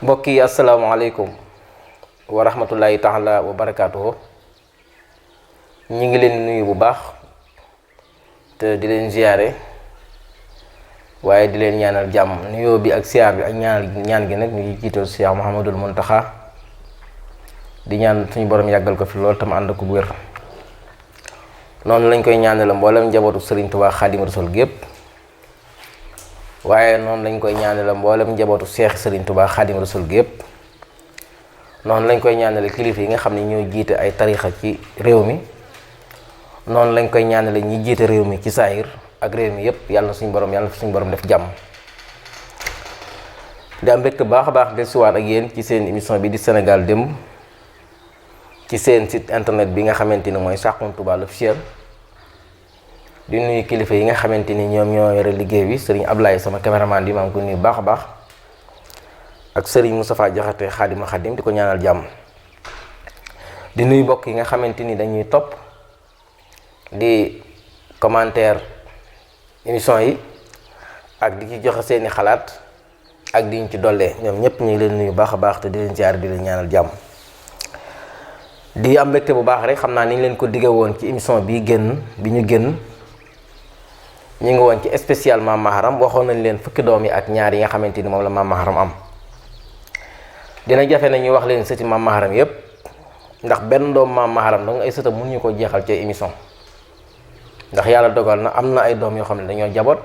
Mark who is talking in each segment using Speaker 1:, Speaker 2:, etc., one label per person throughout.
Speaker 1: mbokk yi asalaamaaleykum wa rahmatullahi taala wa barakaatuhu. ñi ngi leen nuyu bu baax te di leen ziyaare waaye di leen ñaanal jàmm. nuyoo bi ak siyaar bi ak ñaan gi nag ñu ngi jiital Cheikh Mouhamadul Muntaxa di ñaan suñu borom yàggal ko fi lool tam ànd ko bu wér. noonu lañ koy ñaanal mboolem njabootu Serigne Touba Xaadimu Rasuul gépp waaye noonu lañ koy ñaanal mboolem njabootu Cheikh Serigne Touba Xaadimu Rasuul gépp noonu lañ koy ñaanale kilifa yi nga xam ne ñoo jiite ay tarixa ci réew mi. noonu lañ koy ñaanale ñi jiite réew mi ci saahir ak réew mi yépp yàlla na suñu borom def jàmm. di am mbégte baax a baax de suwaat ak yéen ci seen émission bi di Sénégal démb ci seen site internet bi nga xamante ni mooy Saxum Touba l'officiel. di nuyu kilifa yi nga xamante ni ñoom ñoo yore liggéey bi sëriñ Ablaye sama caméraman bi maa ngi ko nuyu baax a baax ak sëriñ Moustapha Jaxate Xaadima Xaadim di ko ñaanal jàmm. di nuyu mbokk yi nga xamante ni dañuy topp di commentaire émission yi ak di ci joxe seeni xalaat ak di ñu ci dollee ñoom ñëpp ñu ngi leen nuyu baax a baax te di leen ziar di leen ñaanal jàmm. di am mbégte bu baax rek xam naa ni ñu leen ko digge woon ci émission bi ñu génn ñu ngi woon ci spécial Mame Maharam waxoon nañ leen fukki doom yi ak ñaar yi nga xamante ni moom la Mame Maharam am. dina jafe na ñuy wax leen sëti Mame Maharam yépp ndax benn doom Mame Maharam danga ay sëtam mënuñu ko jeexal ci émission ndax yàlla dogal na am na ay doom yoo xam ne dañoo jaboot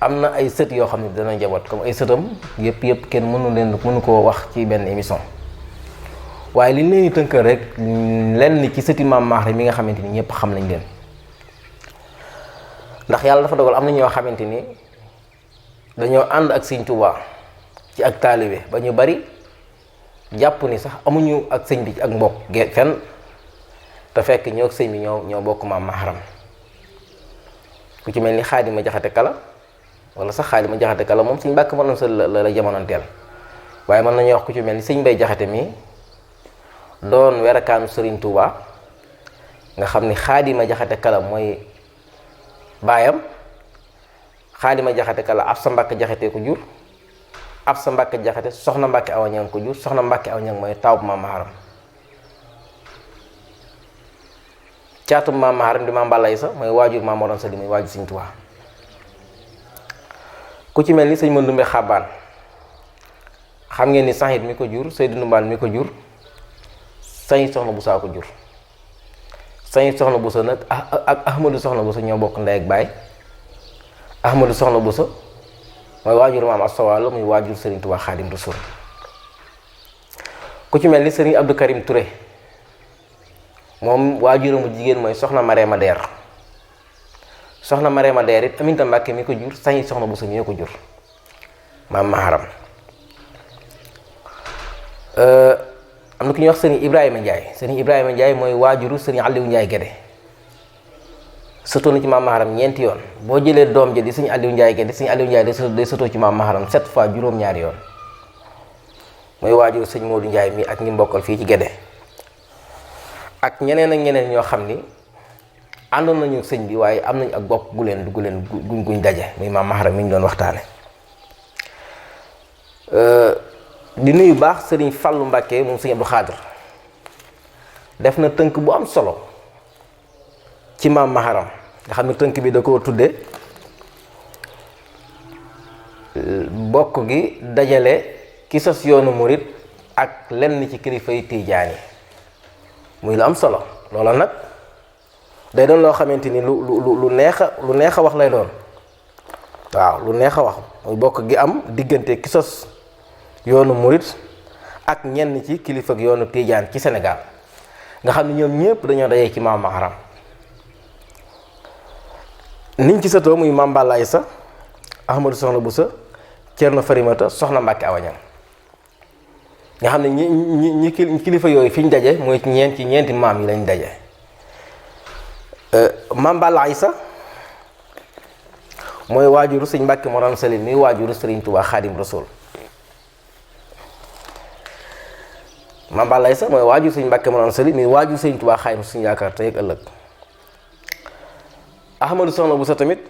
Speaker 1: am na ay sët yoo xam ne dana jaboot comme ay sëtam yépp kenn mënu koo wax ci benn émission. waaye li ñu leen di tënkal rek lenn ci sëti Mame Maharam yi nga xamante ni ñëpp xam nañ leen ndax yàlla dafa dogal am na ñoo xamante ni dañoo ànd ak Sëñ Tuubaa ci ak taalibe ba ñu bari jàpp ni sax amuñu ak sëñ bi ci ak mbokk fenn te fekk ñoo ak sëñ bi ñoo bokk Mame Maharam ku ci mel ni Xaadima Jaxate Kala wala sax Xaadima Jaxate Kala moom Sëñ Mbàkke Mor Anta Sali la jamonoonteel waaye mën nañu wax ku ci mel ni Sëñ Mbay Jaxate mi doon werakaanu Serigne Touba nga xam ni Xaadima Jaxate Kala mooy baayam Xaadima Jaxate Kala Absa Mbàkke Jaxate ko jur Absa Mbàkke Jaxate soxna Mbàkke Awa Ñaŋ ko jur soxna Mbàkke Awa Ñaŋ mooy tawub Mame Maharam caatum Mame Maharam di Mame Balla Aysa mooy waajur Mame Mor Anta Sali muy waajur Serigne Touba ku ci mel ni sëñ Mandumbe Xabaan xam ngeen ni Saxiit mi ko jur Seydou Ndumbaan mi ko jur sañ soxna Busa ko jur sañ soxna Busa nag ak Ahmadu soxna Busa ñoo bokk ndey ak baay Ahmadu soxna Busa mooy waajur Maam Asta Waalo muy waajur Serigne Touba Xaadim Rasuul ku ci mel ni Serigne Abdou Karim Touré moom waajuramu jigéen mooy soxna Mareema Deer soxna Mareema Deer it Aminta Mbàkke mi ko jur sañ soxna Busa mi ko jur Mame Maharam am na ku ñuy wax sëriñ Ibrahima Ndiaye mooy waajuru sëriñ Aliou Ndiaye Guédé sëtoo na ci Mame Maharam ñeenti yoon boo jëlee doom ja di sëriñ Aliou Ndiaye Guédé sëriñ Aliou Ndiaye day sëtoo ci Mame Maharam 7 fois juróom-ñaari yoon mooy waajuru sëriñ Modou Ndiaye mi ak ñi mbokkal fii ci Guédé ak ñeneen ak ñeneen ñoo xam ni àndoon nañu sëñ bi waaye am nañu ak bokk guñ daje muy Mame Maharam mi ñu doon waxtaane di nuyu baax sëriñ Fàllu Mbàkke moom sëriñ Abdou Xaadir def na tënk bu am solo ci Mame Maharam nga xam ne tënk bi da koo tudde bokk gi dajale ki sos yoonu murit ak lenn ci kilifa yi tiijaan yi muy lu am solo loola nag day doon loo xamante ni lu neex a wax lay doon waaw lu neex a wax muy bokk gi am diggante ki sos yoonu murit ak ñenn ci kilifa ak yoonu tiijaan ci Sénégal nga xam ne ñoom ñëpp dañoo dajee ci Mame Maharam niñ ci sëtoo muy Mame Balla Aysa Ahmadu soxna Busa Cerno Farimata soxna Mbàkke Awa Ñaŋ nga xam ne ñi kilifa yooyu fi ñu daje mooy ci ñeenti maam yi lañ daje. Mame Balla Aysa mooy waajuru sëñ Mbàkke Mor Anta Sali muy waajuru Sëriñ Tuubaa Xaadim Rasuul Mame Balla Aysa mooy waajur sëñ Mbàkke Mor Anta Sali muy waajur Sëriñ Tuubaa Xaadim suñu yaakaar tey ak ëllëg. Ahmadu soxna Busa tamit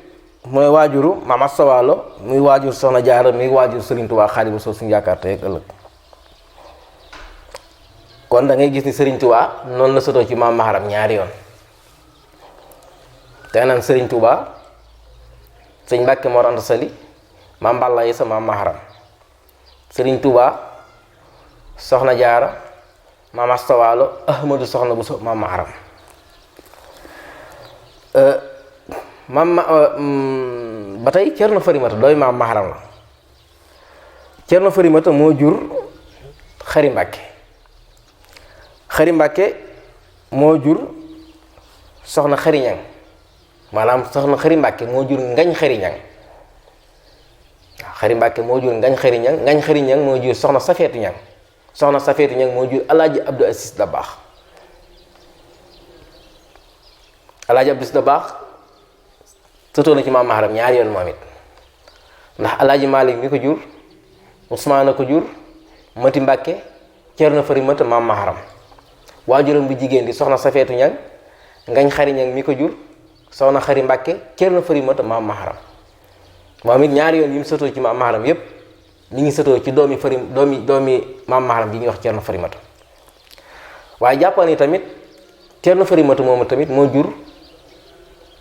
Speaker 1: mooy waajuru Maam Asta Waalo muy waajur Soxna Jaara muy waajur Sëriñ Tuubaa Xaadimu Rasuul suñu yaakaar tey ak ëllëg. kon da ngay gis ni Serigne Touba noonu la sotoo ci maam Maharam ñaari yoon te naan Serigne Touba sëñ Mbàkke Mor Anta Sali maam Balla Isa maam Maharam, Serigne Touba soxna Jaara maam Asta Waalo Ahmadu soxna Buso maam Maharam. ba tey Cerno Farimata dooy maam Maharam la. Cerno Farimata moo jur Xari Mbàkke, Xari Mbàkke moo jur soxna Xari Ñang, maanaam soxna Xari Mbàkke moo jur Ngañ Xari Ñang. waaw Xari Mbàkke moo jur Ngañ Xari Ñang, Ngañ Xari Ñang moo jur soxna Safeetu Ñang, soxna Safeetu Ñang moo jur Alaaji Abdou Aziz Dabaax. Alaaji Abdou Aziz Dabaax sëtoo na ci maam Maharam ñaari yoon moom it, ndax Alaaji Maalik mi ko jur Usmaan a ko jur, Mati Mbàkke, Cerno Farimata maam Maharam. waajuram bu jigéen di soxna Safeetu Ñang, Ngañ Xari Ñang mi ko jur soxna Xari Mbàkke, Cerno Farimata maam Maharam. moom it ñaari yoon yi mu sëtoo ci maam Maharam yépp mi ngi sëtoo ci doomi maam Maharam bi ñuy wax Cerno Farimata. waaye jàppal ni tamit Cerno Farimata moomu tamit moo jur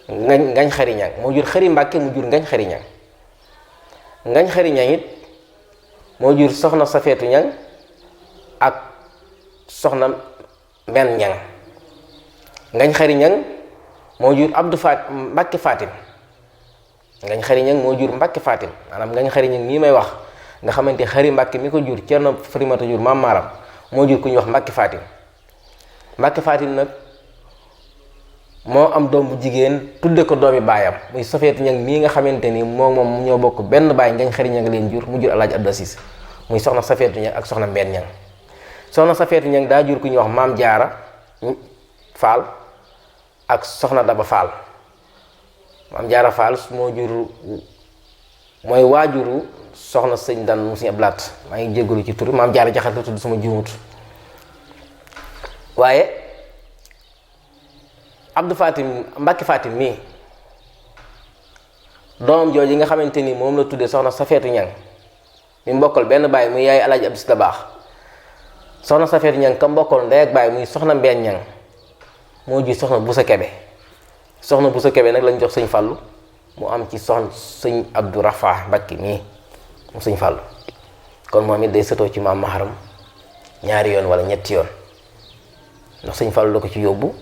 Speaker 1: Ngañ Xari Ñang, moo jur Xari Mbàkke mu jur Ngañ Xari Ñang. Ngañ Xari Ñang it moo jur soxna Safeetu Ñang ak soxna Mbenn Ñang. Ngañ Xari Ñang moo jur Mbàkke Fatim. Ngañ Xari Ñang moo jur Mbàkke Fatim, maanaam Ngañ Xari Ñang mii may wax nga xamante Xari Mbàkke mi ko jur Cerno Farimata jur maam Maharam moo jur ku ñuy wax Mbàkke Fatim. Mbàkke Fatim nag moo am doom bu jigéen tudde ko doomi baayam muy Safeetu Ñang mii nga xamante ni moom ñoo bokk benn baay. Ngañ Xari Ñang leen jur mu jur Alaaji Abdou Aziz, muy soxna Safeetu Ñang ak soxna Mbenn Ñang. soxna Safeetu Ñang daa jur ku ñuy wax maam Jaara Faal ak soxna Daba Faal. maam Jaara Faal mooy waajuru soxna sëñ Dan mu sëñ Ablaat, maa ngi jéggalu ci tur, maam Jaara Jaxate la tudd sama juumut. waaye Abdou Fatim Mbàkke Fatim mii doomam jooju nga xamante ni moom la tuddee soxna Safeetu Ñang mi mbokkal benn baay muy yaay Alaaji Abdou Aziz Dabaax. soxna Safeetu Ñang ka mbokkal ndey ak baay muy soxna Mbenn Ñang moo jur soxna Busa Kebe. soxna Busa Kebe nag lañ jox sëñ Fàllu mu am ci soxna sëñ Abdou Rafa Mbàkke mii mu sëñ Fàllu. kon moom it day sëtoo ci maam Maharam ñaari yoon wala ñetti yoon, ndax sëñ Fàllu la ko ci yóbbu,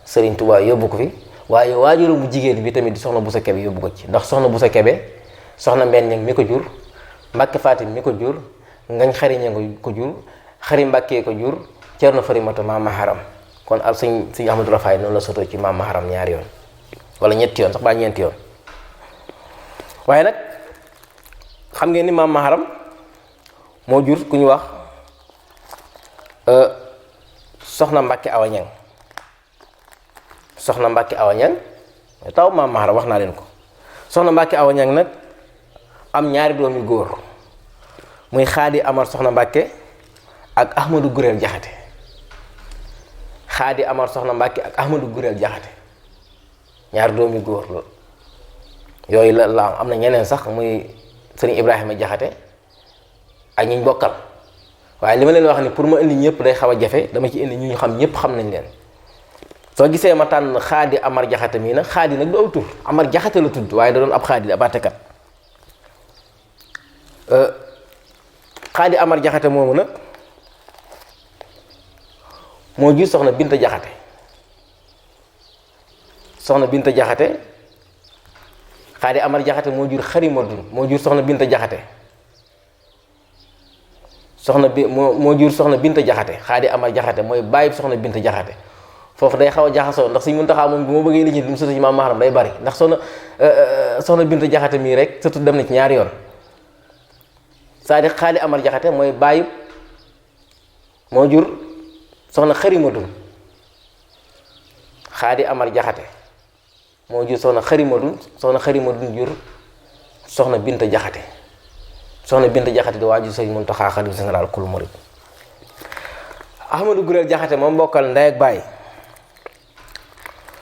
Speaker 1: Sëriñ Tuubaa yóbbu ko fi, waaye waajuram bu jigéen bi tamit di soxna Busa Kebe yóbbu ko ci, ndax soxna Busa Kebe soxna Mbenn Ñang mi ko jur, Mbàkke Fatim mi ko jur, Ngañ Xari Ñang ko jur, Xari Mbàkke ko jur, Cerno Farimata maam Maharam. kon al sëñ Ahmadou Rafaay noonu la sotoo ci maam Maharam ñaari yoon wala ñetti yoon sax baa ñeenti yoon. waaye nag xam ngeen ni maam Maharam moo jur ku ñu wax soxna Mbàkke Awa Ñang. soxna Mbàkke Awa Ñang taw maam Maharam wax naa leen ko. soxna Mbàkke Awa Ñang nag am ñaari doom yu góor muy Xaadi Amar soxna Mbàkke ak Ahmadou Gureel Jaxate. Xaadi Amar soxna Mbàkke ak Ahmadou Gureel Jaxate ñaari doom yu góor la yooyu la am na ñeneen sax muy sëriñ Ibrahima Jaxate ak ñi ñu bokkal, waaye li ma leen wax ni pour ma indi ñëpp day xaw a jafe, dama ci indi ñu xam ñëpp xam nañ leen. soo gisee ma tànn Xaadi Amar Jaxate mii nag Xaadi nag du aw tur, Amar Jaxate la tudd waaye da doon ab Xaadi ab àttekat. Xaadi Amar Jaxate moomu nag moo jur soxna Binta Jaxate. soxna Binta Jaxate Xaadi Amar Jaxate moo jur Xari Madun moo jur soxna Binta Jaxate. moo jur soxna Binta Jaxate. Xaadi Amar Jaxate mooy bàyyi soxna Binta Jaxate. foofu day xaw a jaxasoo ndax Sëñ Muntaxaa moom bu ma bëggee li ñu mu sëtu ci maam Maharam day bari, ndax soxna Binta Jaxate mii rek sëtu dem na ci ñaari yoon. c'est-à-dire Xaadi Amar Jaxate mooy bàyyi moo jur soxna Xari Madun. Xaadi Amar Jaxate moo jur soxna Xari Madun, soxna Xari Madun jur soxna Binta Jaxate. soxna Binta Jaxate di waajur Sëñ Muntaxaa xalifa général kulu murid. Ahmadou Gureel Jaxate moom bokkal ndey ak baay.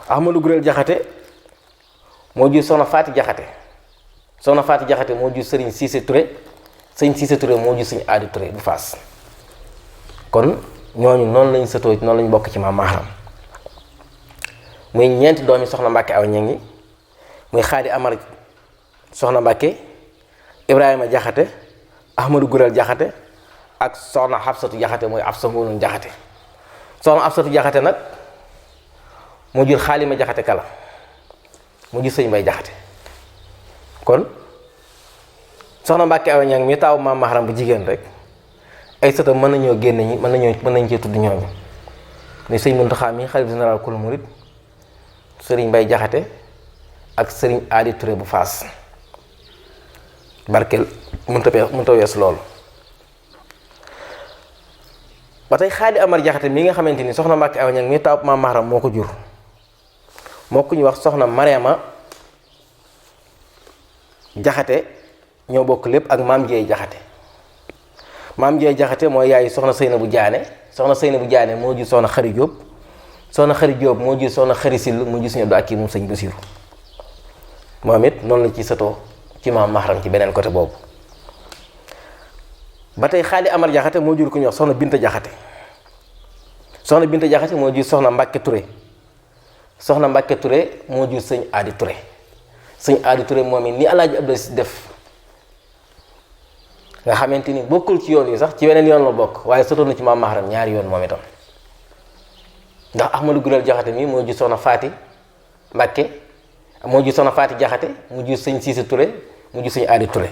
Speaker 1: Ahmadou Gureel Jaxate moo jur soxna Faati Jaxate. soxna Faati Jaxate moo jur Sëriñ Siise Ture. Sëñ Siise Ture moo jur Sëñ Aadi Ture bu Faas. kon ñooñu noonu lañ sëtoo noonu lañ bokk ci maam Maharam muy ñeenti doomi soxna Mbàkke Awa Ñaŋ yi muy Xaadi Amar soxna Mbàkke, Ibrahima Jaxate, Ahmadou Gurel Jaxate ak soxna Xabsatu Jaxate mooy Absa Ngoonu Jaxate. soxna Absatu Jaxate nag mu jur Xaalima Jaxate Kala mu jur sëñ Mbay Jaxate. kon soxna Mbàkke Awa Ñaŋ mi taaw maam Maharam bu jigéen rek ay sëtam mën nañoo génne ñi mën nañ cee tudd ñooñu muy sëñ Muntaxa mi xalifa général kul murid, sëriñ Mbay Jaxate ak sëriñ Aadi Touré bu Faas. barkeel mënta wees loolu. ba tey Xaadi Amar Jaxate mi nga xamante ni soxna Mbàkke Awa Ñaŋ mi taaw maam Maharam moo ko jur moo ko ñu wax soxna Mariama Jaxate ñoo bokk lépp ak maam Jeey Jaxate. maam Jeey Jaxate mooy yaay soxna Seynabu Jaane. soxna Seynabu Jaane moo jur soxna Xari Jóob. soxna Xari Jóob moo jur soxna Xari Sill mu jur Sëñ Abdu Hakiim moom sëñ Basiiru. moom it noonu la ci sëtoo ci maam Maharam ci beneen côté boobu. ba tey Xaadi Amar Jaxate moo jur ku ñuy wax soxna Binta Jaxate. soxna Binta Jaxate moo jur soxna Mbàkke Touré. soxna Mbàkke Touré moo jur sëñ Aadi Touré. sëñ Aadi Touré moom it ni Alaaji Abdu Si def nga xamante ni bokkul ci yoon yi sax ci weneen yoon la bokk waaye sëtoon na ci maam Maharam ñaari yoon moom itam. ndax Ahmadou Gurel Jaxate mi moo jur soxna Faati Mbàkke moo jur soxna Faati Jaxate mu jur sëñ Siise Touré mu jur sëñ Aadi Touré.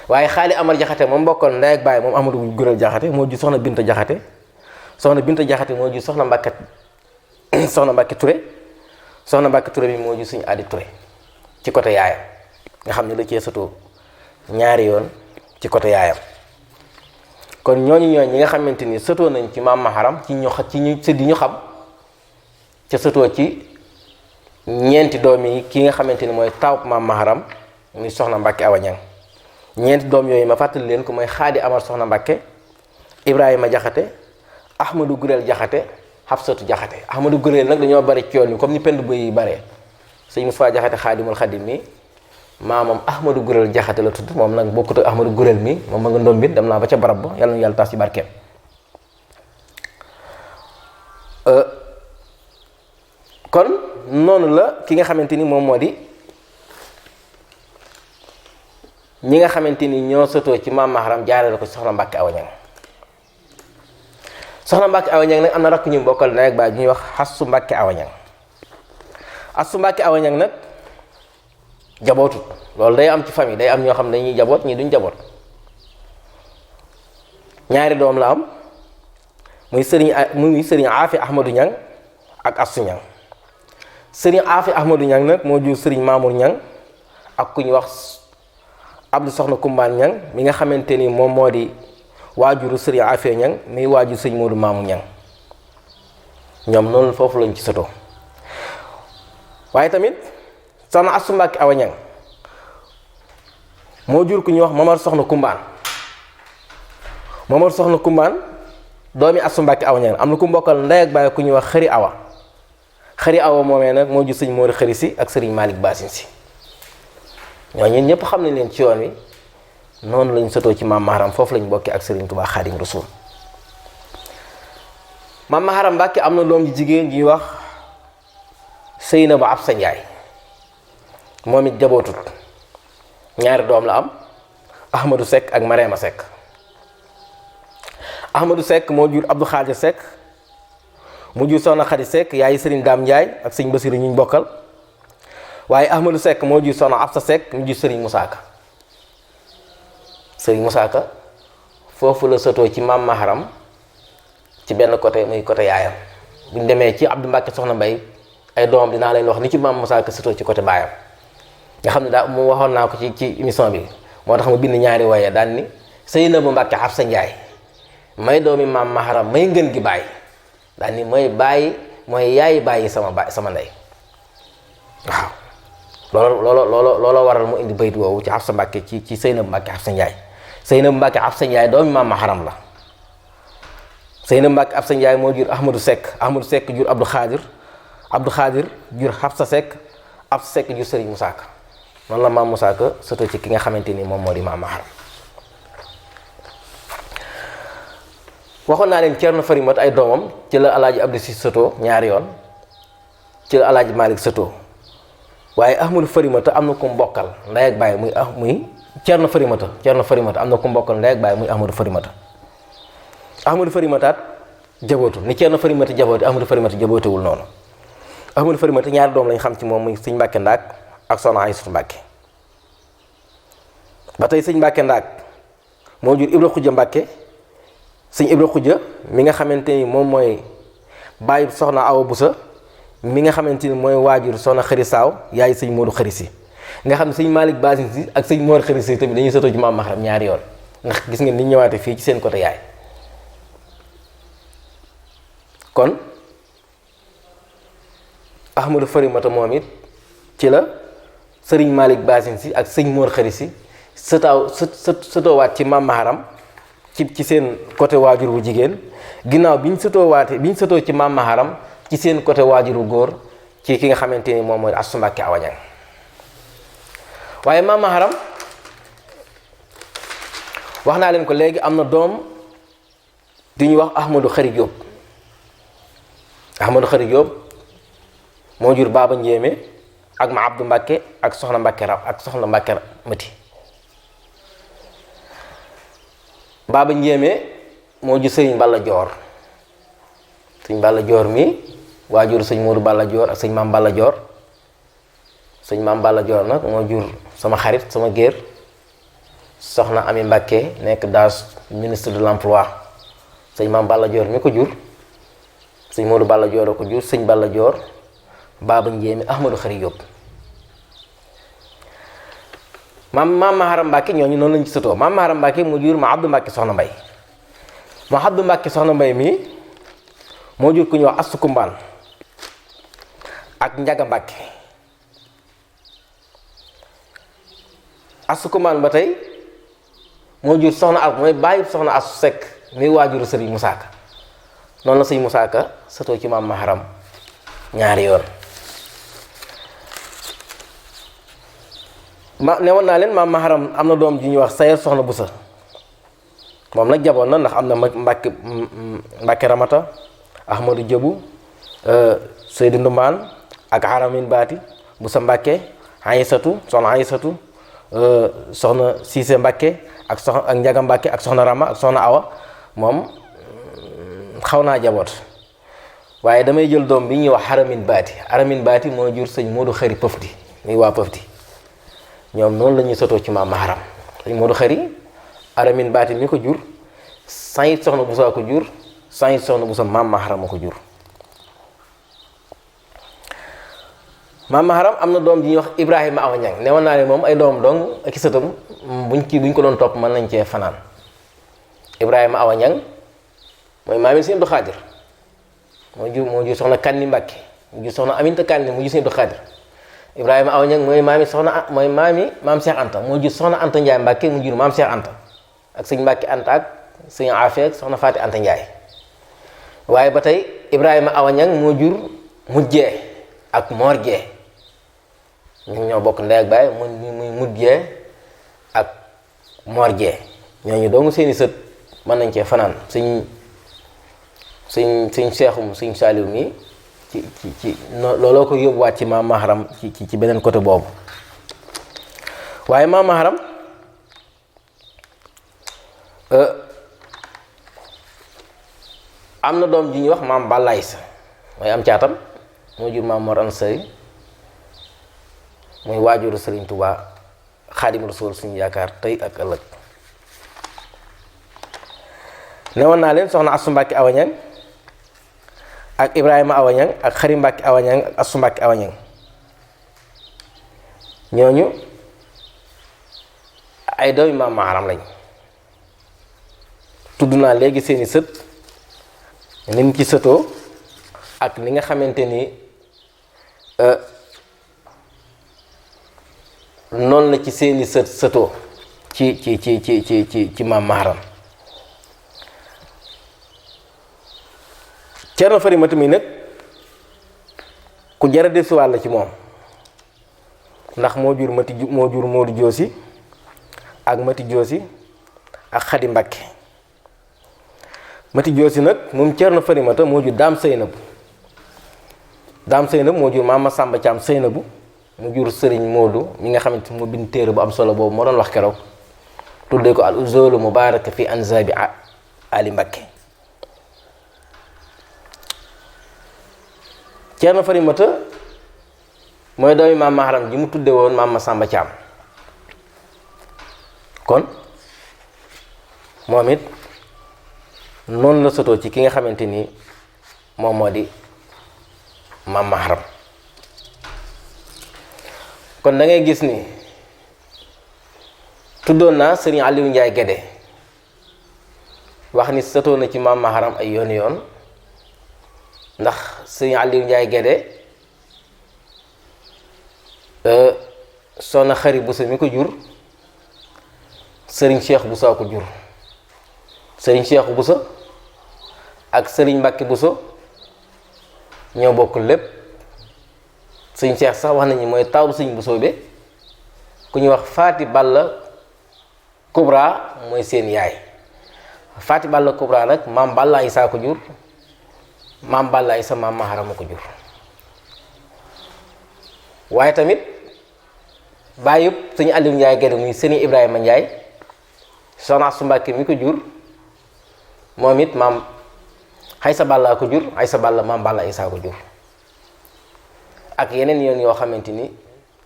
Speaker 1: waaye Xaali Amar Jaxate moom bokkal ndey ak baay moom Ahmadou Gurel Jaxate moo jur soxna Binta Jaxate. soxna Binta Jaxate moo jur soxna Mbàkke Touré. soxna Mbàkke Touré bi moo jur sëñ Aadi Touré ci côté yaayam nga xam ne da cee sëtoo ñaari yoon ci côté yaayam. kon ñooñu ñi nga xamante ni sëtoo nañ ci maam Maharam ci ñu sët yi ñu xam ca sëtoo ci ñeenti doom yi ki nga xamante ni mooy taaw maam Maharam muy soxna Mbàkke Awa Ñaŋ. ñeenti doom yooyu ma fàttali leen ko mooy Xaadi Amar soxna Mbàkke, Ibrahima Jaxate, Ahmadou Gurel Jaxate, Xabsatu Jaxate. Ahmadou Gurel nag dañoo bari ci yoon yi comme ni pend bëy yi baree. sëñ Mustafaa Jaxate Xaadimul Xadim mi maamam Ahmadou Gurel Jaxate la tudd moom nag bokkut ak Ahmadou Gurel mi moom ma nga ndombit dem naa ba ca barab ba yàlla na yàlla taas ci barkeem. kon noonu la ki nga xamante ni moom moo di ñi nga xamante ni ñoo sëtoo ci maam Maharam jaarale ko soxna Mbàkke Awa Ñaŋ. soxna Mbàkke Awa Ñaŋ nag am na rakk ñu bokkal ndey ak baay ñuy wax Xassu Mbàkke Awa Ñaŋ. Xassu Mbàkke Awa Ñaŋ nag jabootut loolu day am ci famille day am ñoo xam ne dañuy jaboot ñii duñ jaboot. ñaari doom la am muy sëriñ Aafi Ahmadou Ñaŋ ak Assu Ñaŋ. sëriñ Aafi Ahmadou Ñaŋ nag moo jur sëriñ Mamour Ñaŋ ak ku ñu wax Abdou Soxna Kumbaan Ñaŋ mi nga xamante ni moom moo di waajuru sëriñ Aafi Ñaŋ mi waajur sëriñ Moodu Mamour Ñaŋ. ñoom noonu foofu lañ ci sëtoo. waaye tamit soxna Assu Mbàkke Awa Ñaŋ moo jur ku ñuy wax Mamar Soxna Kumbaan. Mamar Soxna Kumbaan doomi Assu Mbàkke Awa Ñaŋ am na ku mbokkal ndey ak baay ku ñuy wax Xëri Awa. Xëri Awa moomee nag moo jur sëñ Moori Xëri Si ak sëriñ Malick Basin Si. ñooñu ñëpp xam nañ leen ci yoon wi noonu lañ sëtoo ci maam Maharam foofu lañ bokkee ak sëriñ Tuubaa Xaadim Rasuul. maam Maharam Mbàkke am na doom ji jigéen ñuy wax Seynabu Absa Njaay moom it jabootut ñaari doom la am Ahmadou Seck ak Marema Seck. Ahmadou Seck moo jur Abdou Xaadir Seck mu jur soxna Xadi Seck yaay sëriñ Daam Njaay ak sëñ Basiru ñu bokkal. waaye Ahmadou Seck moo jur soxna Absa Seck mu jur sëriñ Musaa Ka. sëriñ Musaa Ka foofu la sëtoo ci maam Maharam ci benn côté muy côté yaayam buñ demee ci Abdou Mbàkke soxna Mbay ay doomam dinaa leen wax ni ci maam Musaa Ka sëtoo ci côté baayam nga xam ne daa mu waxoon naa ko ci émission bi moo tax mu bind ñaari waye daan ni Seynabu Mbàkke Absa Njaay may doomi maam Maharam may ngën gi baay daan ni mooy bàyyi mooy yaay bàyyi sama ndey waaw looloo waral mu indi bayit woowu ci Absa Mbàkke ci Seynabu Mbàkke Absa Njaay. Seynabu Mbàkke Absa Njaay doomi maam Maharam la. Seynabu Mbàkke Absa Njaay moo jur Ahmadou Seck jur Abdou Xaadir jur Absa Seck jur sëriñ Musaa Ka noonu la maam Musaa Ka sëtoo ci ki nga xamante ni moom moo di maam Maharam. waxoon naa leen Ceerno Farimata ay doomam ci la alaaji Abdou Si sëtoo ñaari yoon, ci la alaaji Malick sëtoo, waaye Ahmadou Farimata am na ku mbokkal ndey ak baay muy Ceerno Farimata am na ku mbokkal ndey ak baay muy Ahmadou Farimata. Ahmadou Farimataat jabootu ni Ceerno Farimata jaboote Ahmadou Farimata jabootewul noonu. Ahmadou Farimata ñaari doom lañ xam ci moom muy sëñ Mbàkke Ndaak ak soxna Aysatu Mbàkke. ba tey sëñ Mbàkke Ndaak moo jur Ibra Xujja Mbàkke, sëñ Ibra Xujja mi nga xamante ni moom mooy bàyyi soxna Awa Busa mi nga xamante ni mooy waajur soxna Xëri Saaw yaay sëñ Moodu Xëri Si, nga xam ne sëñ Malick Basin Si ak sëñ Moor Xëri Si tamit dañuy sëtoo ci maam Maxaram ñaari yoon, ndax gis ngeen ni ñëwaate fii ci seen côté yaay. kon Ahmadou Farimata moom it ci la sëriñ Malick Basin Si ak sëñ Moor Xëri Si sëtoowaat ci maam Maharam ci seen côté waajur wu jigéen, ginnaaw bi ñu sëtoo ci maam Maharam ci seen côté waajur wu góor ci ki nga xamante ni moom mooy Astu Mbàkke Awañang. waaye maam Maharam wax naa leen ko léegi am na doom di ñu wax Ahmadou Xari Jóob. Ahmadou Xari Jóob moo jur Baaba Njéeme ak ma Abdu Mbàkke ak soxna Mbàkke Mati. Baaba Njéeme moo jur sëriñ Balla Joor, sëñ Balla Joor mi waajur sëñ Moodu Balla Joor ak sëñ Maam Balla Joor. sëñ Maam Balla Joor nag moo jur sama xarit sama géer soxna Ami Mbàkke nekk daas ministre de l'emploi. sëñ Maam Balla Joor mi ko jur sëñ Moodu Balla Joor a ko jur, sëñ Balla Joor, Baaba Njéeme, Ahmadou Xari Jóob. maam Maharam Mbàkke ñooñu noonu lañ ci sëtoo. maam Maharam Mbàkke mu jur ma Abdu Mbàkke soxna Mbay. ma Abdu Mbàkke soxna Mbay mi moo jur ku ñuy wax Astu Kumbaan ak Njaga Mbàkke. Astu Kumbaan ba tey moo jur soxna ak mooy bàyyi soxna Astu Sekk mi waajuru sëriñ Musaa Ka. noonu la sëñ Musaa Ka sëtoo ci maam Maharam ñaari yoon. newoon naa leen maam Maharam am na doom ji ñuy wax Sayer Soxna Busa, moom nag jaboon na ndax am na Mbàkke Ramata, Ahmadou Jëbu, Seydi Ndumbaan ak Haramin Baati Busa Mbàkke, Aysatu soxna Aysatu, soxna Siise Mbàkke ak Njaga Mbàkke ak soxna Rama ak soxna Awa. moom xaw naa jaboot, waaye damay jël doom bi ñuy wax Haramin Baati moo jur sëñ Moodu Xari Pëfdi muy waa Pëfdi. ñoom noonu la ñuy sotoo ci maam Maharam. sëñ Moodu Xari Haramin Baati mi ko jur, Sayid Soxna Busa ko jur, Sayid Soxna Busa maam Maharam a ko jur. maam Maharam am na doom ji ñuy wax Ibrahima Awañang. newoon naa ne moom ay doom dong ak i sëtam buñ ko doon topp mën nañ cee fanaan. Ibrahima Awañang mooy maami Sëñ Abdu Xaadir moo jur soxna Kanni Mbàkke mu jur soxna Aminta Kanni mu jur Sëñ Abdu Xaadir. Ibrahima Awañang mooy maam Cheikh Anta moo jur soxna Anta Njaay Mbàkke mu jur maam Cheikh Anta ak sëñ Mbàkke Anta ak sëñ Afe ak soxna Faati Anta Njaay. waaye ba tey Ibrahima Awañang moo jur Mujjee ak Moor Jee, ñun ñoo bokk ndey ak baay muy Mujjee ak Moor Jee. ñooñu doomu seeni sët mën nañ cee fanaan. sëñ Seexum sëñ Saaliw mi ci looloo ko yóbbuwaat ci maam Maharam ci beneen côté boobu. waaye maam Maharam am na doom ji ñuy wax maam Balaay Sa mooy am caatam moo jur maam Mor Anta Sali muy waajuru Sëriñ Tuubaa Xaadimu Rasuul suñu yaakaar tey ak ëllëg. newoon naa leen soxna Astu Mbàkke Awañang ak Ibrahima Awañang ak Xari Mbàkke Awañang ak Astu Mbàkke Awañang. ñooñu ay doomi maam Maharam lañ. tudd naa léegi seeni sët ni mu ci sëtoo ak ni nga xamante ni noonu la ci seeni sëtoo ci maam Maharam. Ceerno Farimata mi nag ku jara desuwaat la ci moom ndax moo jur Moodu Joosi ak Mati Joosi ak Xadi Mbàkke. Mati Joosi nag moom Ceerno Farimata moo jur Daam Seynabu. Daam Seynabu moo jur Maam Masamba Caam Seynabu mu jur Sëriñ Moodu mi nga xamante moo bind téere bu am solo boobu moo doon wax keroog tuddee ko al uzulu mubaaraka fi anzaabi Ali Mbakke. Ceerno Farimata mooy doomi Maam Maharam ji mu tudde woon Maam Masamba Caam kon moom it noonu la sotoo ci ki nga xamante ni moom moo di Maam Maharam. kon da ngay gis ni tuddoon naa Sëriñ Aliou Ndiaye Guédé wax ni sotoo na ci Maam Maharam ay yoon yoon ndax Sëriñ Aliou Ndiaye Guédé soxna Xari Buso mi ko jur Sëriñ Cheikh Buso ko jur. Sëriñ Cheikh Buso ak Sëriñ Mbàkke Buso ñoo bokk lépp. Sëriñ Cheikh sax wax nañu mooy taawu Sëriñ Buso be ku ñuy wax Faati Balla Kubra mooy seen yaay. Faati Balla Kubra nag maam Balla Isaa ko jur, maam Balla Isaa Maam Maharam ko jur. waaye tamit bàyyi yëpp Sëriñ Aliou Ndiaye Guédé muy Sëriñ Ibrahima Ndiaye soxna su Mbàkke mi ko jur moom it maam Aysa Balla ko jur, Aysa Balla maam Balla Isaa ko jur. ak yeneen yoon yoo xamante ni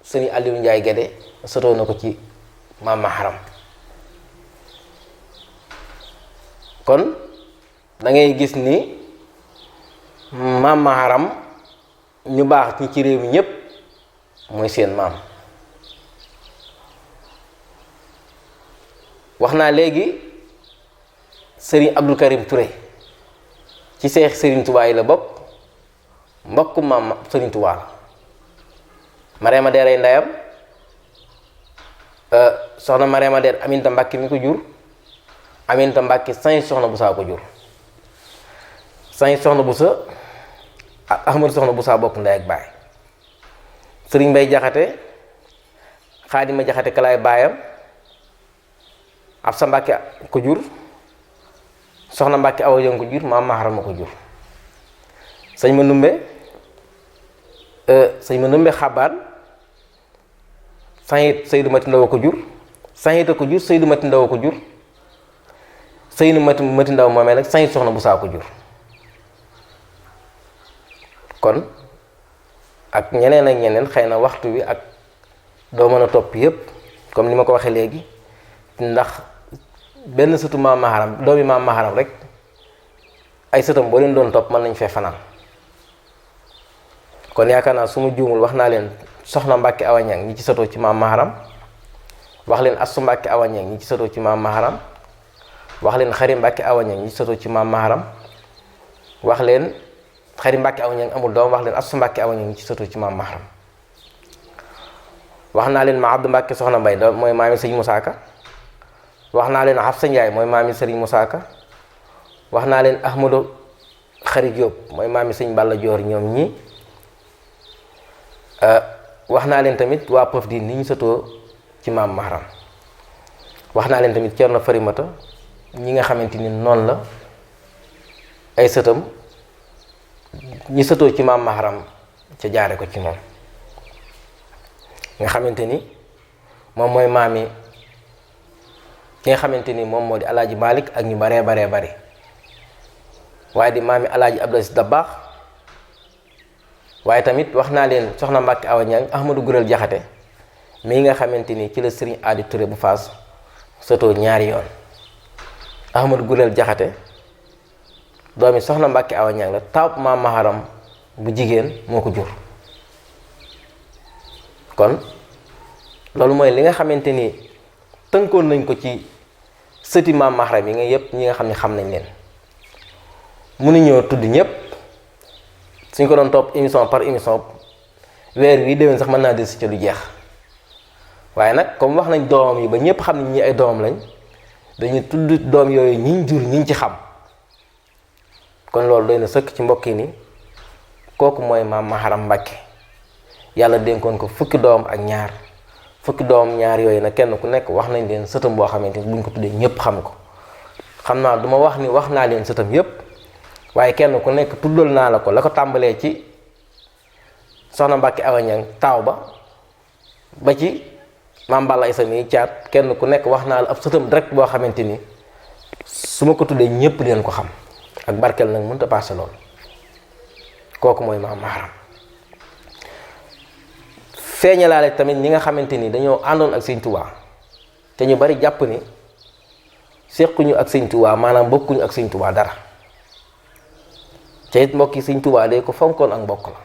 Speaker 1: Sëriñ Aliou Ndiaye Guédé sotoo na ko ci Maam Maharam. kon da ngay gis ni Maam Maharam ñu baax ñi ci réew mi ñépp mooy seen maam. wax naa léegi Sëriñ Abdou Karim Touré ci seex Sëriñ Tuubaa yi la bokk mbokku maam Sëriñ Tuubaa la. Mariama Deer ay ndeyam soxna Mariama Deer Aminta Mbàkke mi ko jur, Aminta Mbàkke sañ soxna Busaa ko jur. sañ soxna Busa ak Ahmadu soxna Busaa bokk ndey ak baay. Sëriñ Mbay Jaxate Xaadima Jaxate kalaay baayam, Absa Mbàkke ko jur, soxna Mbàkke Awa Jong ko jur, Maam Maharam ko jur. sëñ ma numbe xabaan sañit Seydu Mati Ndaw ko jur, sañita ko jur Seydu Mati Ndaw ko jur, Seydu Mati Ndaw moomee nag sañit soxna Busaa ko jur. kon ak ñeneen ak ñeneen xëy na waxtu wi ak doo mën a topp yépp comme ni ma ko waxee léegi ndax benn sëtu Maam Maharam doomi Maam Maharam rek ay sëtam boo leen doon topp mën nañ fee fanaan. kon yaakaar naa su ma juumul wax naa leen soxna Mbàkke Awa Ñaŋ ñi ci sotoo ci Maam Maharam, wax leen Astu Mbàkke Awa Ñaŋ ñi ci sotoo ci Maam Maharam, wax leen Xari Mbàkke Awa Ñaŋ ñi ci sotoo ci Maam Maharam, wax leen Xari Mbàkke Awa Ñaŋ amul doom, wax leen Astu Mbàkke Awa Ñaŋ ñi ci sotoo ci Maam Maharam. wax naa leen ma Abdu Mbàkke soxna Mbay doom mooy maami Sëriñ Musaa Ka, wax naa leen Xafsa Njaay mooy maami Sëriñ Musaa Ka, wax naa leen Ahmadu Xari Jóob mooy maami Sëriñ Balla Joor ñoom ñi. wax naa leen tamit waa Pëf di ni ñu sotoo ci Maam Maharam. wax naa leen tamit Ceerno Farimata ñi nga xamante ni noonu la ay sëtam ñi sotoo ci Maam Maharam ca jaare ko ci moom nga xamante ni moom mooy maami ki nga xamante ni moom moo di Alaaji Malik ak ñu baree bari waaye di maami Alaaji Abdou Aziz Dabaax. waaye tamit wax naa leen soxna Mbàkke Awa Ñaŋ Ahmadu Gurel Jaxate mii nga xamante ni ci la Sëriñ Aadi Touré bu Faas sotoo ñaari yoon. Ahmadu Gurel Jaxate doomi soxna Mbàkke Awa Ñaŋ la, taawub Maam Maharam bu jigéen moo ko jur. kon loolu mooy li nga xamante ni tënkoon nañ ko ci sëti Maam Maharam yi nga yépp ñi nga xam ne xam nañ leen. mënuñoo tudd ñépp suñ ko doon topp émission par émission weer wi déwén sax mën naa des ci lu jeex waaye nag comme wax nañ doomam yi ba ñépp xam ne ñi ay doomam lañ dañuy tudd doom yooyu ñiñ jur ñiñ ci xam. kon loolu doy na sëkk ci mbokk yi ni kooku mooy Maam Maharam Mbàkke yàlla dénkoon ko fukki doom ak ñaar. fukki doom ñaar yooyu nag kenn ku nekk wax nañ leen sëtam boo xamante ni buñ ko tuddee ñépp xam ko xam naa duma wax ni wax naa leen sëtam yépp waaye kenn ku nekk tuddal naa la ko la ko tàmbalee ci soxna Mbàkke Awa Ñaŋ taaw ba ci maam Balla Isa mi caat kenn ku nekk wax naa la ab sëtam direct boo xamante ni su ma ko tuddee ñépp leen ko xam ak barkeel nag mënut a passé lool kooku mooy maam Maharam feeñalaale tamit ñi nga xamante ni dañoo àndoon ak Sëñ Tuubaa te ñu bari jàpp ni séquñu ak Sëñ Tuubaa maanaam bokkuñu ak Sëñ Tuubaa dara te it mbokki Sëñ Tuubaa day ko fonkoon ak mbokk la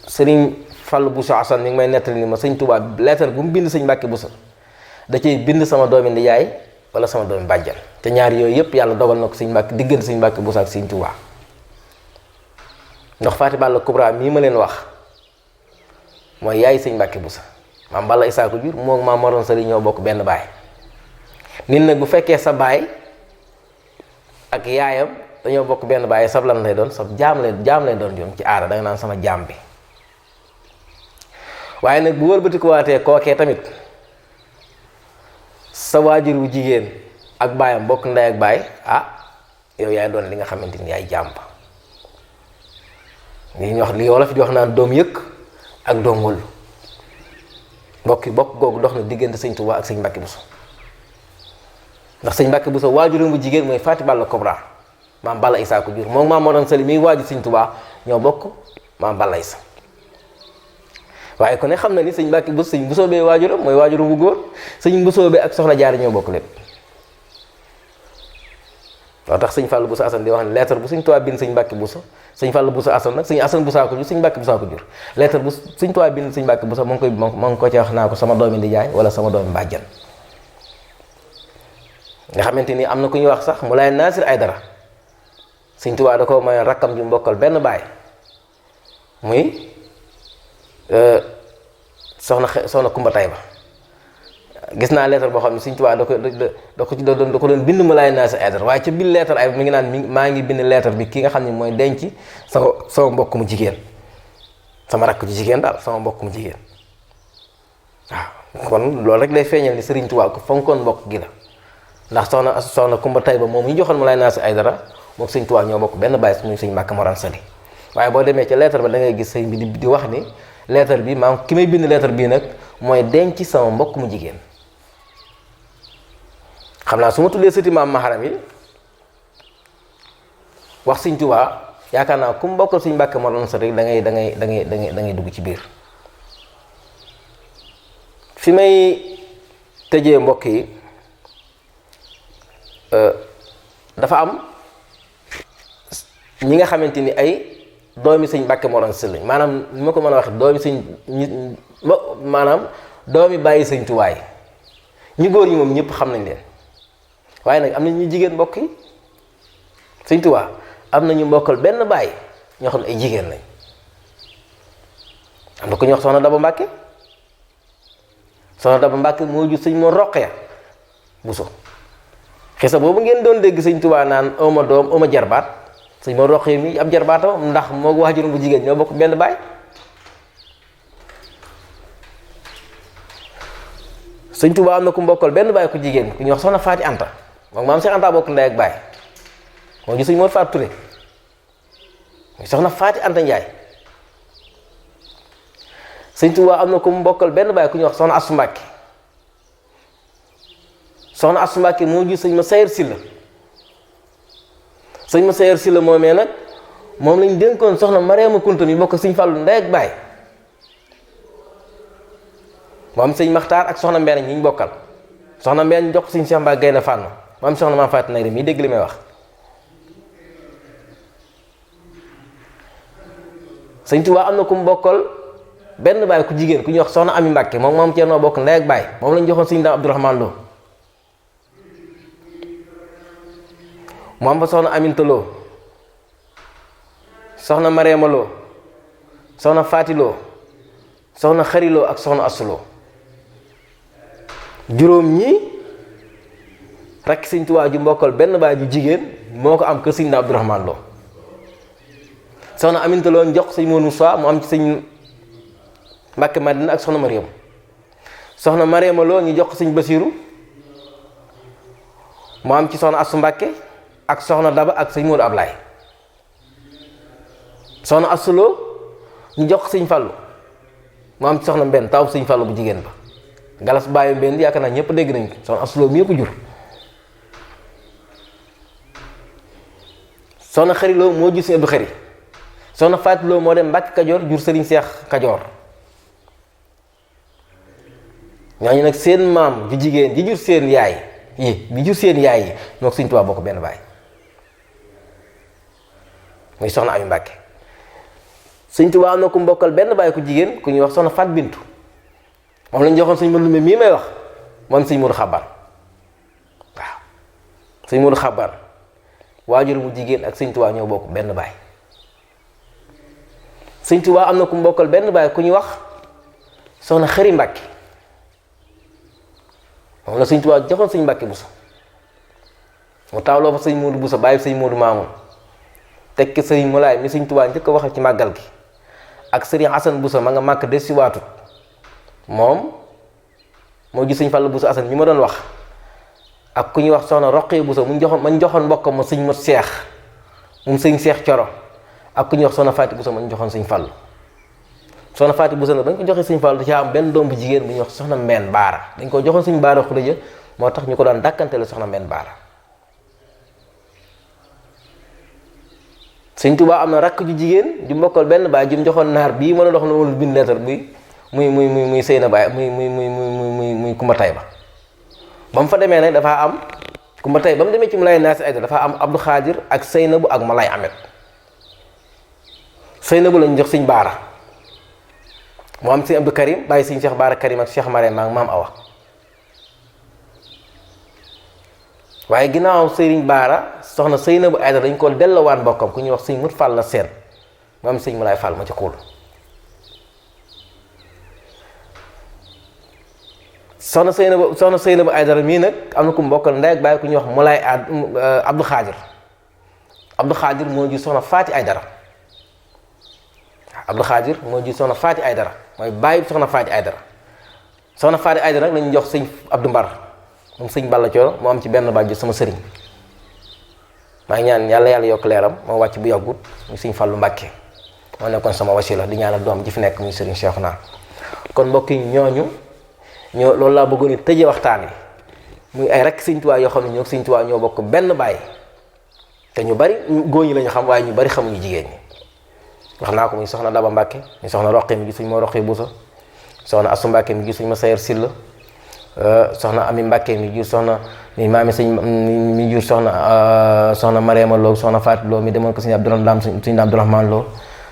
Speaker 1: sëriñ Fallu Buso Asan mi ngi may nettali ni ma Sëñ Tuubaa leetar bu mu bind Sëñ Mbàkke Buso da ciy bind sama doomi ndiyaay wala sama doomi bàjjan te ñaar yooyu yëpp yàlla dogal na ko Sëñ Mbàkke diggante Sëñ Mbàkke Buso ak Sëñ Tuubaa ndax Faati Balla Kubra mii ma leen wax mooy yaay Sëñ Mbàkke Buso maam Balla Isaa ko jur moom maam Mor Anta Sali ñoo bokk benn baay nit nag bu fekkee sa baay ak yaayam dañoo bokk benn baay sab lan lay doon sab jaam lay doon yoon ci aada danga naan sama jaam bi waaye nag bu wëlbatikuwaatee kookee tamit sa waajur wu jigéen ak baayam bokk ndey ak baay yow yaay doon li nga xamante ni yaay jaam ba li wolof di wax naan doom yëkk ak doom wëllu bokk googu dox na diggante Sëñ Tuubaa ak Sëñ Mbàkke Buso ndax Sëñ Mbàkke Buso waajuram bu jigéen mooy Faati Balla Kubra maam Balla Isaa ko jur moom maam Mor Anta Sali miy waajur Sëñ Tuubaa ñoo bokk maam Balla Isa waaye ku ne xam na ni Sëñ Mbàkke Buso Sëñ Buso bee waajuram mooy waajuram bu góor Sëñ Buso bee ak Soxna Jaara ñoo bokk lépp loo tax Sëñ Fallu Buso Asan di wax ne lettre bu Sëñ Tuubaa bind Sëñ Mbàkke Buso Sëñ Fallu Buso Asan nag Sëñ Asan Buso ko jur Sëñ Mbàkke Buso ko jur lettre bu Sëñ Tuubaa bind Sëñ Mbàkke Buso moo ngi ko ci wax naa ko sama doomi ndijaay wala sama doomi bàjjan nga xamante ni am na ku ñuy wax sax Moulay Nasir Aydara Sëñ Tuubaa da ko mayoon rakkam ju mbokkal benn baay muy soxna Kumba Tayba gis naa lettre boo xam ne Sëñ Tuubaa da ko doon bind Moulay Nasir Aydara waaye ca biir lettre ay mi ngi naan maa ngi bind lettre bi ki nga xam ne mooy denc sama mbokk mu jigéen sama rakk ju jigéen daal sama mbokk mu jigéen waaw kon loolu rek lay feeñal ni Sëriñ Tuubaa ko fonkoon mbokk gi la ndax soxna Kumba Tayba moom ñu joxoon Moulay Nasir Aydara moom Sëñ Tuubaa ñoo bokk benn baay muy Sëñ Mbàkke Mor Anta Sali waaye boo demee ca lettre ba da ngay gis sëñ bi di wax ni lettre bi maam ki may bind lettre bii nag mooy denc sama mbokk mu jigéen xam naa su ma tuddee sëti maam Maharam yi wax Sëñ Tuubaa yaakaar naa ku mu bokkal Sëñ Mbàkke Mor Anta Sali da ngay dugg ci biir fi may tëjee mbokk yi dafa am ñi nga xamante ni ay doomi Sëñ Mbàkke Mor Anta Sali maanaam ni ma ko mën a wax maanaam doomi bàyyi Sëñ Tuubaa yi ñu góor ñi moom ñëpp xam nañ leen waaye nag am na ñu jigéen mbokk yi Sëñ Tuubaa am na ñu mbokkal benn bàyyi ñoo xam ne ay jigéen lañ am na ko ñu wax soxna Daba Mbàkke moo jur Sëñ Mor Roqaya Buso xisa boobu ngeen doon dégg Sëñ Tuubaa naan oma doom oma jarbaat Sëñ Mor Roqaya mi ab jarbaatam ndax moo waajuram bu jigéen ñoo bokk benn baay Sëñ Tuubaa am na ku mbokkal benn baay ku jigéen ku ñuy wax soxna Faati Anta moom maam Seex Anta bokk ndey ak baay moo ju Sëñ Mor Faati Ture soxna Faati Anta Njaay Sëñ Tuubaa am na ku mbokkal benn baay ku ñuy wax soxna Astu Mbàkke soxna Astu Mbàkke moo jur Sëñ ma Sayer Silla Sëñ ma Sayer Silla moomee nag moom lañ dénkoon soxna Mariama Kunta mi bokk Sëñ Fallu ndey ak baay moom Sëñ Maxtaar ak soxna Mbeen ñi ñu bokkal soxna Mbeen jox Sëñ Cheikh Mbacke Gaynde Fatma moom soxna Maam Faati Nayri mi dégg li may wax Sëñ Tuubaa am na ku mu bokkal benn baay ku jigéen ku ñuy wax soxna Ami Mbàkke moom Ceerno bokk ndey ak baay moom lañ joxoon Sëñ Daam Abdourahmane Lo mu am fa soxna Aminta Lo soxna Mariama Lo soxna Faati Lo soxna Xari Lo ak soxna Astu Lo juróom ñi rekk Sëñ Tuubaa ju mbokkal benn baay ju jigéen moo ko am kër Sëñ Daam Abdourahmane Lo soxna Aminta Lo jox Sëñ Moodu Musaa mu am ci Sëñ Mbàkke Madina ak soxna Mariam soxna Mariama Lo ñu jox Sëñ Basiiru mu am ci soxna Astu Mbàkke ak soxna Daba ak sëñ Moodu Ablaay. soxna Astu Lo ñu jox sëñ Fallu mu am ci soxna Mbenn taw sëñ Fallu bu jigéen ba. Galas bàyyi Mbenn yaakaar naa ñëpp dégg nañ ko soxna Astu Lo mi ko jur. soxna Xari Lo moo jur sëñ Abdu Xari. soxna Faati Lo moo dem Mbàkke Kajoor jur sëriñ Seex Kajoor. ñooñu nag seen maam ju jigéen ji jur seen yaay bi jur seen yaay yi moo ko sëñ Tuubaa bokk benn baay muy soxna Ami Mbàkke. sëñ Tuubaa am na ku mbokkal benn baay ku jigéen ku ñuy wax soxna Faat Bintu moom lañ joxoon sëñ Mandumbe mii may wax moom sëñ Moodu Xabaan waaw sëñ Moodu Xabaan waajur mu jigéen ak sëñ Tuubaa ñoo bokk benn baay. sëñ Tuubaa am na ku mbokkal benn baay ku ñuy wax soxna Xari Mbàkke moom la sëñ Tuubaa joxoon sëñ Mbàkke Buso mu taawloo fa sëñ Moodu Buso bàyyi sëñ Moodu Maamun tekki sëñ Mulaay mi sëñ Tuubaa njëkk a waxal ci màggal gi ak sëriñ Asan Buso ma nga màkk des si waatut moom moo gis sëñ Fallu Buso Asan mi ma doon wax ak ku ñuy wax soxna Roqee Buso mu joxoon mbokkam ma sëñ Mot Seex moom sëñ Seex Coro ak ku ñuy wax soxna Faati Buso ma ñu joxoon sëñ Fallu. soxna Faati Buso nag dañ ko joxee sëñ Fallu da caa am benn doom bu jigéen bu ñuy wax soxna Mbenn Baara dañ ko joxoon sëñ Baara Xurëja moo tax ñu ko daan dàkkantele soxna Mbenn Baara. sëñ Tuubaa am na rakk ju jigéen ju mbokkal benn baay ju mu joxoon naar bii mën a dox na wala bind lettre muy sëy na baay muy Kumba Tayba ba mu fa demee nag dafaa am Kumba Tayba ba mu demee ci Mulaay Naasi Ayda dafa am Abdu Xaadir ak Seynabu ak Malaay Amet. Seynabu lañ jox sëñ Baara moo am sëñ Abdou Karim bàyyi sëñ Cheikh Baara Karim ak Cheikh Marème ak maam Awa waaye ginnaaw sëriñ Baara soxna Seynabu Ayda dañ ko dellowaan mbokkam ku ñuy wax sëñ Mut Fall la seen mu am sëñ Mulaay Fall ma ci kuul. soxna Seynabu Ayda mii nag am na ku mbokkal ndey ak bàyyi ku ñuy wax Mulaay Abdou Xaadir Abdou Xaadir moo ji soxna Faati Aydara Abdou Xaadir moo ji soxna Faati Aydara mooy bàyyi soxna Faati Aydara soxna Faati Aydara nag lañu jox sëñ Abdou Mbar moom sëñ Balla Cooro moo am ci benn bàjj sama sëriñ maa ngi ñaan yàlla yokk leeram moo wàcc bu yàggut muy sëñ Fallu Mbàkke moo nekkoon sama wasila di ñaanal doom ji fi nekk muy sëriñ Cheikhouna kon mbokk yi ñoo loolu laa bëggoon a tëjee waxtaan yi muy ay rek sëñ Tuubaa yoo xam ne ñoo sëñ Tuubaa ñoo bokk benn baay te ñu bari góor ñi lañu xam waaye ñu bari xamuñu jigéen ñi wax naa ko muy soxna Daba Mbàkke muy soxna Roqee mi gi suñ moo Roqee Buso soxna Astu Mbàkke mi gi suñ ma Sayer Silla soxna Ami Mbàkke mi jur soxna mi maami sëñ mi jur soxna Mariama Lo soxna Faat Lo mi demoon ko sëñ Abdourahmaan Lo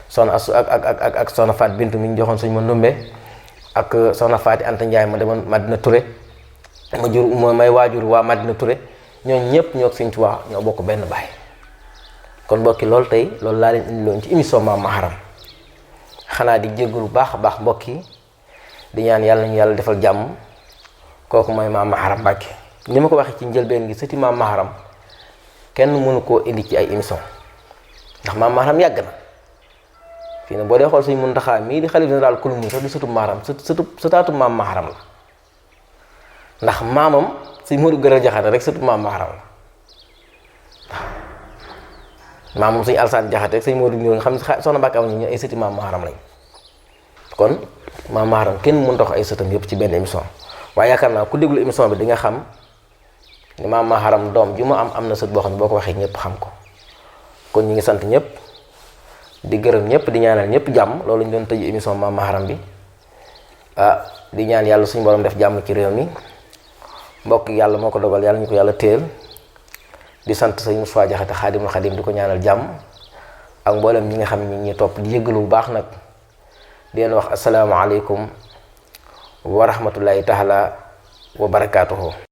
Speaker 1: soxna Astu ak soxna Faat Bintu mi ñu joxoon suñ ma Ndumbe ak soxna Faati Anta Njaay ma demoon Madina Touré ma jur may waajur waa Madina Touré ñooñu ñëpp ñoo sëñ Tuubaa ñoo bokk benn baay kon mbokki loolu tey loolu laa leen indiloon ci émission Mame Maharam xanaa di jéggalu baax a baax mbokk yi di ñaan yàlla ñu yàlla defal jàmm kooku mooy Mame Maharam Mbàkke ni ma ko waxee ci njëlbeen gi sëti Mame Maharam kenn mënu koo indi ci ay émission ndax Mame Maharam yàgg na fii ne boo dee xool Sëñ Muntaxa mii di xalif général kulu mu sax di sëtu Maharam sëtaatu Mame Maharam la ndax maamam Sëñ Moodu Gërë Jaxate rek sëtu Mame Maharam la maamam Sëñ Alsaan Jaxate rek Sëñ Moodu ñëw nga xam ne soxna Mbàkke am ñu ay sëti Mame Maharam lañ kon Mame Maharam kenn mënut a wax ay sëtam yëpp ci benn émission waaye yaakaar naa ku déglu émission bi di nga xam ni Mame Maharam doom ju ma am na sët boo xam ne boo ko waxee ñëpp xam ko kon ñu ngi sant ñëpp di gërëm ñëpp di ñaanal ñëpp jàmm loolu ñu doon tëj émission Mame Maharam bi di ñaan yàlla suñu borom def jàmm ci réew mi mbokk yàlla moo ko dogal yàlla ñu ko yàlla téel di sant Sëñ Moussa Jaxate Xaadimul Xaadim di ko ñaanal jàmm ak mboolem ñi nga xam ne ñi ngi topp di yëgalu bu baax nag di leen wax asalaamaaleykum wa rahmatullahi taala wa barakaatuhu